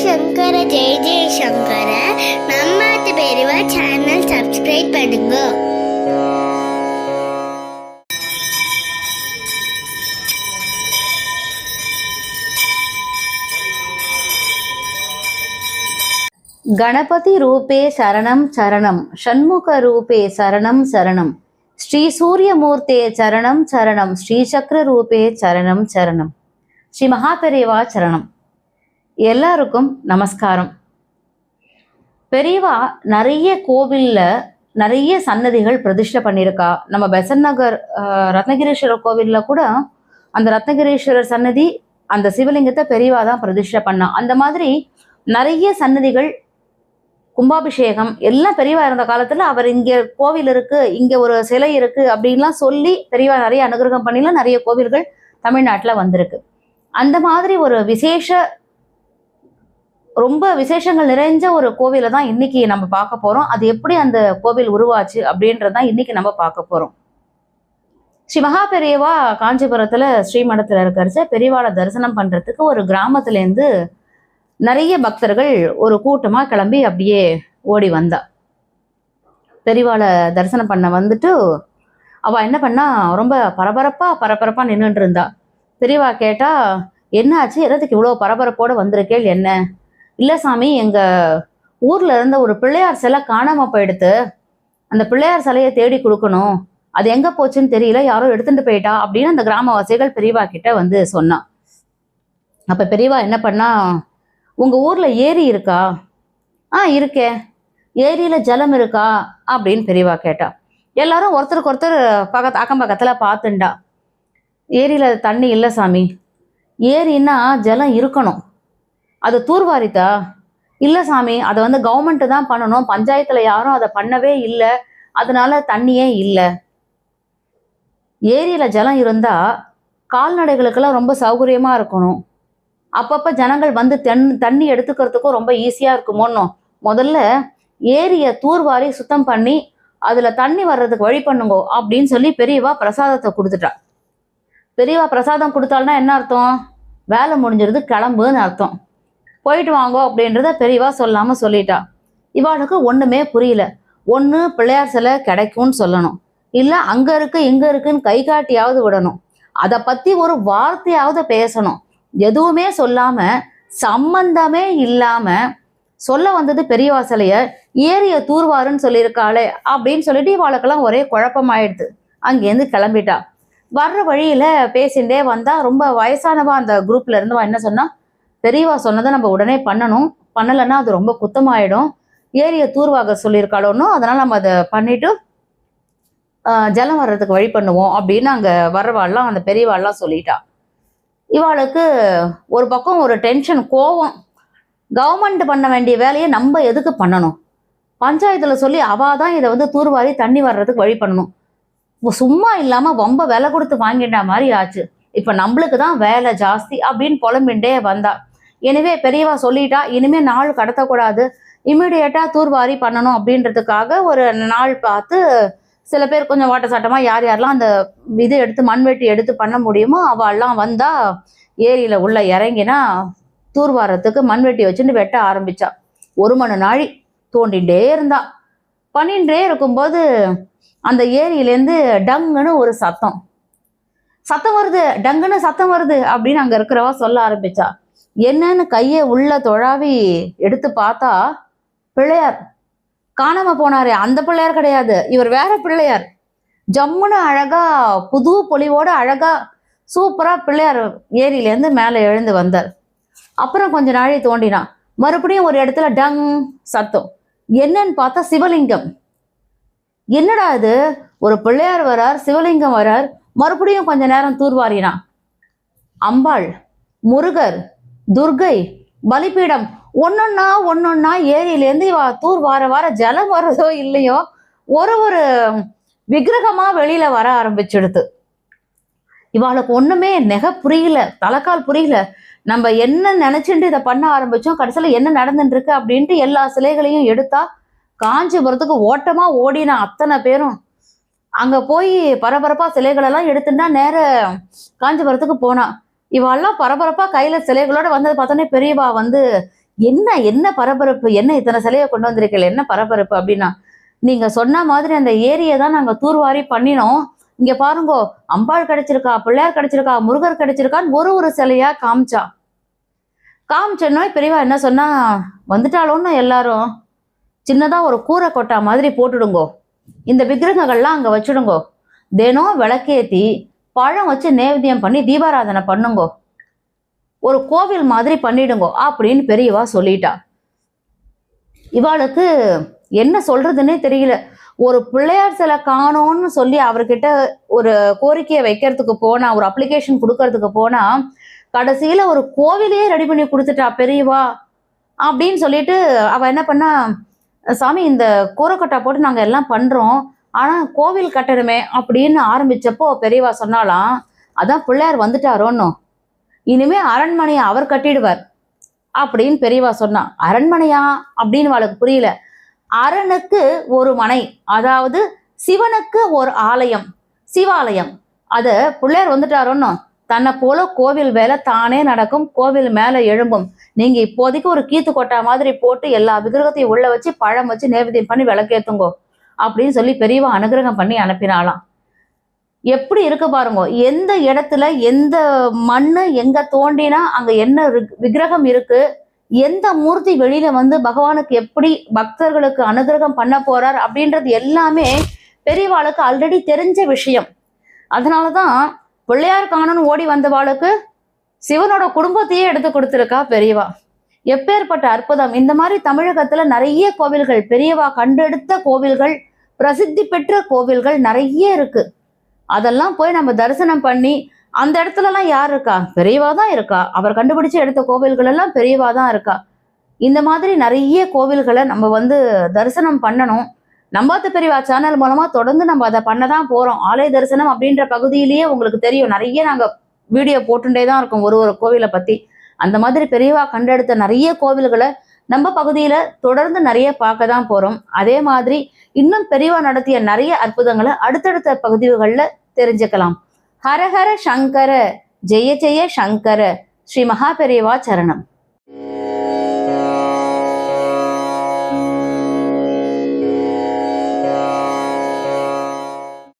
சங்கர ஜெய ஜெய சங்கர. நம்மாத்து பெரியவா channel subscribe பண்ணுங்க. गणपति रूपे शरणं शरणं षण्मुख रूपे शरणं शरणं श्री सूर्यमूर्ते चरणं चरणं श्रीचक्र रूपे चरणं चरणं ஸ்ரீ மகாபெரிவா சரணம். எல்லாருக்கும் நமஸ்காரம். பெரியவா நிறைய கோவில்ல நிறைய சன்னதிகள் பிரதிஷ்டை பண்ணியிருக்கா. நம்ம பெசன் நகர் ரத்னகிரீஸ்வரர் கோவில்ல கூட அந்த ரத்னகிரீஸ்வரர் சன்னதி அந்த சிவலிங்கத்தை பெரியவா தான் பிரதிஷ்டை பண்ணா. அந்த மாதிரி நிறைய சன்னதிகள், கும்பாபிஷேகம் எல்லாம் பெரியவா இருந்த காலத்துல அவர் இங்க கோவில் இருக்கு, இங்க ஒரு சிலை இருக்கு அப்படின்லாம் சொல்லி பெரியவா நிறைய அனுகிரகம் பண்ணிலாம் நிறைய கோவில்கள் தமிழ்நாட்டுல வந்திருக்கு. அந்த மாதிரி ஒரு ரொம்ப விசேஷங்கள் நிறைஞ்ச ஒரு கோவிலை தான் இன்னைக்கு நம்ம பார்க்க போறோம். அது எப்படி அந்த கோவில் உருவாச்சு அப்படின்றதான் இன்னைக்கு நம்ம பார்க்க போறோம். ஸ்ரீ மகாபெரியவா காஞ்சிபுரத்துல ஸ்ரீமடத்துல இருக்கிறச்ச பெரியவாளை தரிசனம் பண்றதுக்கு ஒரு கிராமத்துல இருந்து நிறைய பக்தர்கள் ஒரு கூட்டமா கிளம்பி அப்படியே ஓடி வந்தா. பெரியவாளை தரிசனம் பண்ண வந்துட்டு அவ என்ன பண்ணா, ரொம்ப பரபரப்பா நின்றுட்டு இருந்தா. பெரியவா கேட்டா, என்ன ஆச்சு, எதுக்கு இவ்வளவு பரபரப்போட வந்திருக்கேள் என்ன? இல்ல சாமி, எங்க ஊர்ல இருந்த ஒரு பிள்ளையார் சிலை காணாம போயிடுத்து, அந்த பிள்ளையார் சிலையை தேடி கொடுக்கணும், அது எங்க போச்சுன்னு தெரியல, யாரோ எடுத்துட்டு போயிட்டா அப்படின்னு அந்த கிராமவாசிகள் பெரியவா கிட்ட வந்து சொன்னான். அப்ப பெரியவா என்ன பண்ணா, உங்க ஊர்ல ஏரி இருக்கா? இருக்கே. ஏரியில ஜலம் இருக்கா அப்படின்னு பெரியவா கேட்டா. எல்லாரும் ஒருத்தருக்கு ஒருத்தர் அக்கம் பக்கத்துல பார்த்துண்டா. ஏரியில தண்ணி இல்லை சாமி. ஏரின்னா ஜலம் இருக்கணும், அது தூர்வாரித்தா? இல்லை சாமி, அதை கவர்மெண்ட் தான் பண்ணணும், பஞ்சாயத்துல யாரும் அதை பண்ணவே இல்லை, அதனால தண்ணியே இல்லை. ஏரியில ஜலம் இருந்தா கால்நடைகளுக்கெல்லாம் ரொம்ப சௌகரியமா இருக்கணும், அப்பப்ப ஜனங்கள் வந்து தண்ணி எடுத்துக்கிறதுக்கும் ரொம்ப ஈஸியா இருக்குமோன்னு முதல்ல ஏரிய தூர்வாரி சுத்தம் பண்ணி அதுல தண்ணி வர்றதுக்கு வழி பண்ணுங்கோ அப்படின்னு சொல்லி பெரியவா பிரசாதத்தை கொடுத்துட்டா. பெரியவா பிரசாதம் கொடுத்தாள்னா என்ன அர்த்தம்? வேலை முடிஞ்சிருது, கிளம்புன்னு அர்த்தம். போயிட்டு வாங்கோ அப்படின்றத பெரியவா சொல்லாம சொல்லிட்டா. இவாளுக்கு ஒண்ணுமே புரியல. ஒண்ணு பிள்ளையார் சிலை கிடைக்கும்னு சொல்லணும், இல்ல அங்க இருக்கு இங்க இருக்குன்னு கை காட்டியாவது விடணும், அதை பத்தி ஒரு வார்த்தையாவது பேசணும். எதுவுமே சொல்லாம சம்பந்தமே இல்லாம சொல்ல வந்தது பெரியவா சிலைய ஏரிய தூர்வாருன்னு சொல்லியிருக்காளே அப்படின்னு சொல்லிட்டு இவாளுக்கெல்லாம் ஒரே குழப்பமாயிடுது. அங்கேருந்து கிளம்பிட்டா. வர்ற வழியில பேசிண்டே வந்தா. ரொம்ப வயசானவா அந்த குரூப்ல இருந்தவா என்ன சொன்னா, பெரியவா சொன்னதை நம்ம உடனே பண்ணணும், பண்ணலைன்னா அது ரொம்ப குத்தமாயிடும், ஏரிய தூர்வாக சொல்லியிருக்காளோன்னு, அதனால நம்ம அதை பண்ணிட்டு ஜலம் வர்றதுக்கு வழி பண்ணுவோம் அப்படின்னு அங்க வர்றவாள்லாம் அந்த பெரியவாள்லாம் சொல்லிட்டா. இவாளுக்கு ஒரு பக்கம் ஒரு டென்ஷன், கோவம். கவர்மெண்ட் பண்ண வேண்டிய வேலையை நம்ம எதுக்கு பண்ணணும்? பஞ்சாயத்துல சொல்லி அவாதான் இதை தூர்வாரி தண்ணி வர்றதுக்கு வழி பண்ணணும். சும்மா இல்லாம ரொம்ப விலை கொடுத்து வாங்கிட்ட மாதிரி ஆச்சு. இப்ப நம்மளுக்கு தான் வேலை ஜாஸ்தி அப்படின்னு புலம்பிண்டே வந்தா. எனவே பெரியவா சொல்லிட்டா, இனிமே நாள் கடத்தக்கூடாது, இம்மிடியேட்டா தூர்வாரி பண்ணணும் அப்படின்றதுக்காக ஒரு நாள் பார்த்து சில பேர் கொஞ்சம் வாட்ட சாட்டமா யார் யாரெல்லாம் அந்த இது எடுத்து மண்வெட்டி எடுத்து பண்ண முடியுமோ அவெல்லாம் வந்தா ஏரியில உள்ள இறங்கினா தூர்வாரத்துக்கு மண்வெட்டி வச்சுட்டு வெட்ட ஆரம்பிச்சா. 1 மணி நாழி தோண்டிகிட்டே இருந்தா. பண்ணிகிட்டே இருக்கும்போது அந்த ஏரியிலேருந்து டங்குன்னு ஒரு சத்தம் வருது, டங்குன்னு சத்தம் வருது அப்படின்னு அங்க இருக்கிறவா சொல்ல ஆரம்பிச்சா. என்னன்னு கையை உள்ள தொழாவி எடுத்து பார்த்தா, பிள்ளையார் காணாம போனாரே அந்த பிள்ளையார் கிடையாது, இவர் வேற பிள்ளையார். ஜம்முன்னு அழகா புது பொலிவோட அழகா சூப்பரா பிள்ளையார் ஏரியிலேருந்து மேலே எழுந்து வந்தார். அப்புறம் கொஞ்ச நாளை தோண்டினான். மறுபடியும் ஒரு இடத்துல டங் சத்தம். என்னன்னு பார்த்தா சிவலிங்கம். என்னடா இது, ஒரு பிள்ளையார் வரார், சிவலிங்கம் வரார். மறுபடியும் கொஞ்ச நேரம் தூர்வாரினான். அம்பாள், முருகர், துர்கை, பலிபீடம் ஒன்னொன்னா ஏரியிலேருந்து தூர் வார ஜலம் வர்றதோ இல்லையோ ஒரு விக்கிரகமா வெளியில வர ஆரம்பிச்சுடுது. இவாளுக்கு ஒண்ணுமே நெக புரியல, தலைக்கால் புரியல. நம்ம என்ன நினைச்சுட்டு இதை பண்ண ஆரம்பிச்சோம், கடைசியில என்ன நடந்துட்டு இருக்கு அப்படின்ட்டு எல்லா சிலைகளையும் எடுத்தா. காஞ்சிபுரத்துக்கு ஓட்டமா ஓடினா அத்தனை பேரும். அங்க போய் பரபரப்பா சிலைகளெல்லாம் எடுத்துட்டா நேர காஞ்சிபுரத்துக்கு போனா. இவெல்லாம் பரபரப்பா கையில சிலைகளோட வந்தது பார்த்தோன்னே பெரியவா என்ன என்ன பரபரப்பு, என்ன இத்தனை சிலையை கொண்டு வந்திருக்கீங்க, என்ன பரபரப்பு அப்படின்னா, நீங்க சொன்ன மாதிரி அந்த ஏரியை தான் நாங்க தூர்வாரி பண்ணினோம். இங்க பாருங்கோ, அம்பாள் கிடைச்சிருக்கா, பிள்ளையார் கிடைச்சிருக்கா, முருகர் கிடைச்சிருக்கான்னு ஒரு சிலையா காமிச்சா. காமிச்சோன்னா பெரியவா என்ன சொன்னா, வந்துட்டாலோன்னு எல்லாரும் சின்னதா ஒரு கூரை கொட்டா மாதிரி போட்டுடுங்கோ, இந்த விக்கிரகங்கள்லாம் அங்க வச்சுடுங்கோ, தினம் விளக்கேத்தி பழம் வச்சு நேவேத்தியம் பண்ணி தீபாராதனை பண்ணுங்கோ, ஒரு கோவில் மாதிரி பண்ணிடுங்கோ அப்படின்னு பெரியவா சொல்லிட்டா. இவாளுக்கு என்ன சொல்றதுன்னே தெரியல. ஒரு பிள்ளையார் சிலை காணோன்னு சொல்லி அவர்கிட்ட ஒரு கோரிக்கையை வைக்கிறதுக்கு போனா, ஒரு அப்ளிகேஷன் கொடுக்கறதுக்கு போனா, கடைசியில ஒரு கோவிலையே ரெடி பண்ணி கொடுத்துட்டா பெரியவா அப்படின்னு சொல்லிட்டு அவ என்ன பண்ணா, சாமி இந்த கூரைக்கொட்டா போட்டு நாங்க எல்லாம் பண்றோம், ஆனா கோவில் கட்டணுமே அப்படின்னு ஆரம்பிச்சப்போ பெரியவா சொன்னாலாம், அதான் பிள்ளையார் வந்துட்டாரோன்னு, இனிமே அரண்மனையை அவர் கட்டிடுவார் அப்படின்னு பெரியவா சொன்னா. அரண்மனையா அப்படின்னு அவளுக்கு புரியல. அரணுக்கு ஒரு மனை, அதாவது சிவனுக்கு ஒரு ஆலயம், சிவாலயம், அத பிள்ளையார் வந்துட்டாரோன்னு தன்னை போல கோவில் வேலை தானே நடக்கும், கோவில் மேல எழும்பும், நீங்க இப்போதைக்கு ஒரு கீத்து கொட்டா மாதிரி போட்டு எல்லா விக்கிரகத்தையும் உள்ள வச்சு பழம் வச்சு நேவேத்தியம் பண்ணி விளக்கேத்துங்கோ அப்படின்னு சொல்லி பெரியவா அனுகிரகம் பண்ணி அனுப்பினாலாம். எப்படி இருக்கு பாருங்க, எந்த இடத்துல எந்த மண்ணு எங்க தோண்டினா அங்க என்ன விக்கிரகம் இருக்கு, எந்த மூர்த்தி வெளியில வந்து பகவானுக்கு எப்படி பக்தர்களுக்கு அனுகிரகம் பண்ண போறார் அப்படின்றது எல்லாமே பெரியவாளுக்கு ஆல்ரெடி தெரிஞ்ச விஷயம். அதனாலதான் பிள்ளையார் காணன்னு ஓடி வந்தவாளுக்கு சிவனோட குடும்பத்தையே எடுத்து கொடுத்துருக்கா பெரியவா. எப்பேற்பட்ட அற்புதம்! இந்த மாதிரி தமிழகத்துல நிறைய கோவில்கள், பெரியவா கண்டெடுத்த கோவில்கள், பிரசித்தி பெற்ற கோவில்கள் நிறைய இருக்கு. அதெல்லாம் போய் நம்ம தரிசனம் பண்ணி, அந்த இடத்துலலாம் யார் இருக்கா, பெரியவா தான் இருக்கா. அவர் கண்டுபிடிச்சு எடுத்த கோவில்கள் எல்லாம் பெரியவா தான் இருக்கா. இந்த மாதிரி நிறைய கோவில்களை நம்ம வந்து தரிசனம் பண்ணணும். நம்பாத்து பெரியவா சேனல் மூலமா தொடர்ந்து நம்ம அதை பண்ணதான் போறோம். ஆலய தரிசனம் அப்படின்ற பகுதியிலேயே உங்களுக்கு தெரியும், நிறைய நாங்க வீடியோ போட்டுட்டே தான் இருக்கோம் ஒரு ஒரு கோவிலை பத்தி. அந்த மாதிரி பெரியவா கண்டெடுத்த நிறைய கோவில்களை நம்ம பகுதியில தொடர்ந்து நிறைய பார்க்க தான் போறோம். அதே மாதிரி இன்னும் பெரியவா நடத்திய நிறைய அற்புதங்களை அடுத்தடுத்த பகுதிகளில் தெரிஞ்சுக்கலாம். ஹரஹர சங்கர, ஜெய ஜெய சங்கர, ஸ்ரீ மகா பெரியவா சரணம்.